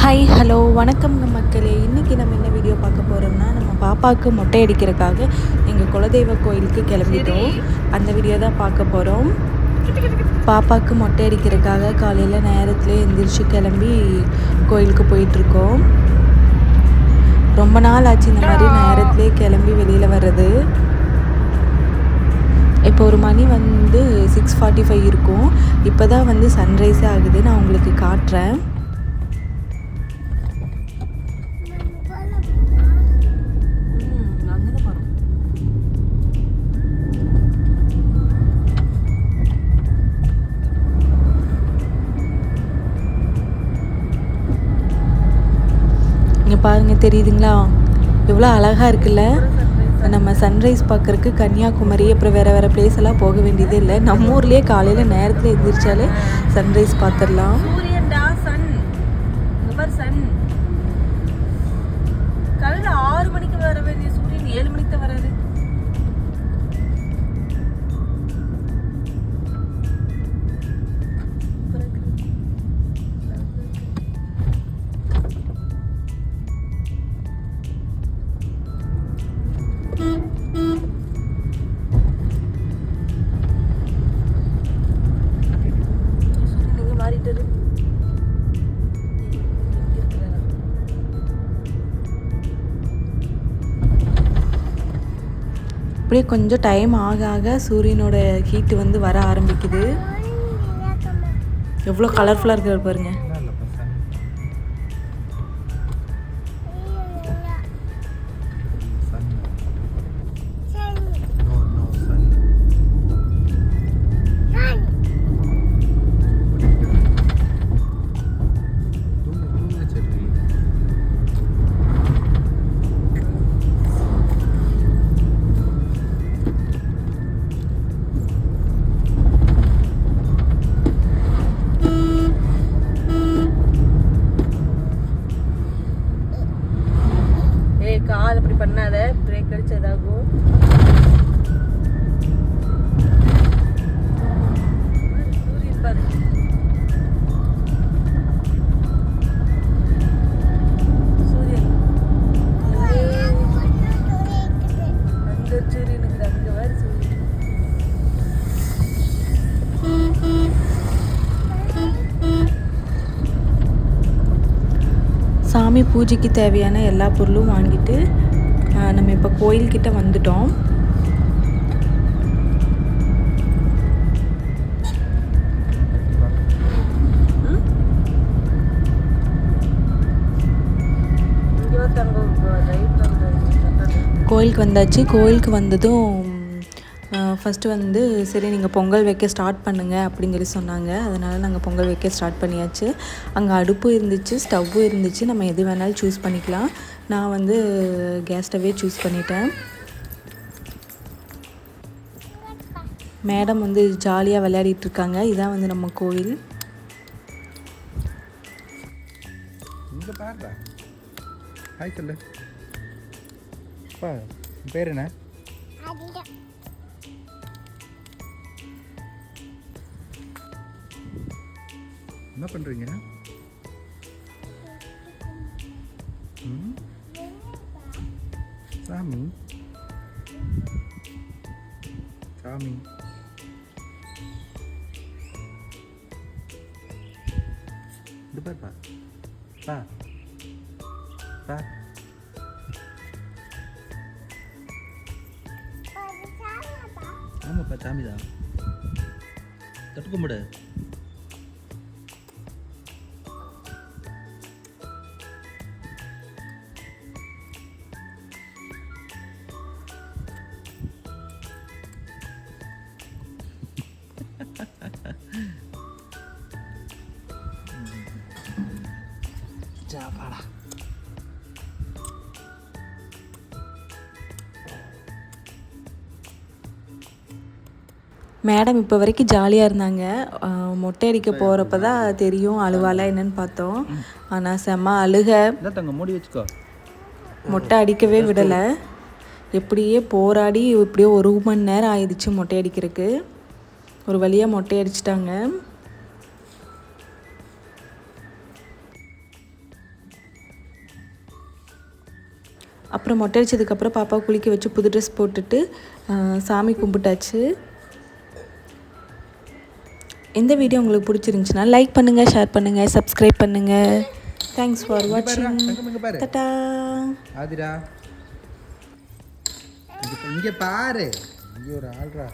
Hi hello வணக்கம்ங்க மக்களே. இன்றைக்கி நம்ம என்ன வீடியோ பார்க்க போகிறோம்னா, நம்ம பாப்பாவுக்கு மொட்டை அடிக்கிறதுக்காக எங்கள் குலதெய்வ கோயிலுக்கு கிளம்பிட்டோம். அந்த வீடியோ தான் பார்க்க போகிறோம். பாப்பாவுக்கு மொட்டை அடிக்கிறதுக்காக காலையில் நேரத்துலேயே எந்திரிச்சு கிளம்பி கோயிலுக்கு போயிட்டுருக்கோம். ரொம்ப நாள் ஆச்சு இந்த மாதிரி நேரத்துலேயே கிளம்பி வெளியில் வர்றது. இப்போ ஒரு மணி 6:45 இருக்கும். இப்போ தான் சன்ரைஸே ஆகுது. நான் உங்களுக்கு காட்டுறேன். இங்கே பாருங்கள், தெரியுதுங்களா எவ்வளோ அழகாக இருக்குல்ல. நம்ம சன்ரைஸ் பார்க்குறக்கு கன்னியாகுமரி அப்புறம் வேறு பிளேஸ் எல்லாம் போக வேண்டியதே இல்லை. நம்ம ஊர்லேயே காலையில் நேரத்தில் எந்திரிச்சாலே சன்ரைஸ் பார்த்துடலாம். காலையில் 6 மணிக்கு வர வேண்டிய சூரியன் 7 மணிக்கு தான் வராது. அப்படியே கொஞ்சம் டைம் ஆக ஆக சூரியனோட ஹீட்டு வர ஆரம்பிக்குது. எவ்வளோ கலர்ஃபுல்லாக இருக்கிறது பாருங்க. கால் அப்படி பண்ணாத, பிரேக் அடிச்சு ஏதாகும். சூரியன் பாரு, சூரியன் அங்க சூரியனுக்கு அங்க வர சூரியன். சாமி பூஜைக்கு தேவையான எல்லா பொருளும் வாங்கிட்டு நம்ம இப்போ கோயில்கிட்ட வந்துட்டோம். கோயிலுக்கு வந்தாச்சு. கோயிலுக்கு வந்ததும் ஃபஸ்ட்டு சரி நீங்கள் பொங்கல் வைக்க ஸ்டார்ட் பண்ணுங்கள் அப்படின்னு சொல்லி சொன்னாங்க. அதனால் நாங்கள் பொங்கல் வைக்க ஸ்டார்ட் பண்ணியாச்சு. அங்கே அடுப்பு இருந்துச்சு, ஸ்டவ்வும் இருந்துச்சு. நம்ம எது வேணாலும் சூஸ் பண்ணிக்கலாம். நான் கேஸ் ஸ்டவ்வே சூஸ் பண்ணிட்டேன். மேடம் ஜாலியாக விளையாடிட்டுருக்காங்க. இதான் நம்ம கோவில். ஹாய் சொல்லு. பேர் என்ன? என்ன பண்ணுறீங்க? சாமி சாமி இது பாருப்பா. பா பா ஆமாப்பா, சாமி தான். தொட்டு கும்பிடு. மேடம் இப்போ வரைக்கும் ஜாலியாக இருந்தாங்க. மொட்டை அடிக்க போகிறப்ப தான் தெரியும் அழுவாலா என்னன்னு பார்த்தோம். ஆனால் செம்ம அழுக. மூடி வச்சுக்கோ. மொட்டை அடிக்கவே விடலை. எப்படியே போராடி எப்படியோ 1 மணி நேரம் ஆயிடுச்சு மொட்டை அடிக்கிறதுக்கு. ஒரு வழியாக மொட்டை அடிச்சிட்டாங்க. அப்புறம் மொட்டை அடிச்சதுக்கப்புறம் பாப்பா குளிக்க வச்சு புது ட்ரெஸ் போட்டுட்டு சாமி கும்பிட்டாச்சு. இந்த வீடியோ உங்களுக்கு பிடிச்சிருந்துச்சுன்னா லைக் பண்ணுங்கள், ஷேர் பண்ணுங்கள், சப்ஸ்கிரைப் பண்ணுங்கள். தேங்க்ஸ் ஃபார் வாட்சிங். டாடா. ஆதிரா இங்கே பாரு, இங்கே ஒரு ஆள்ரா.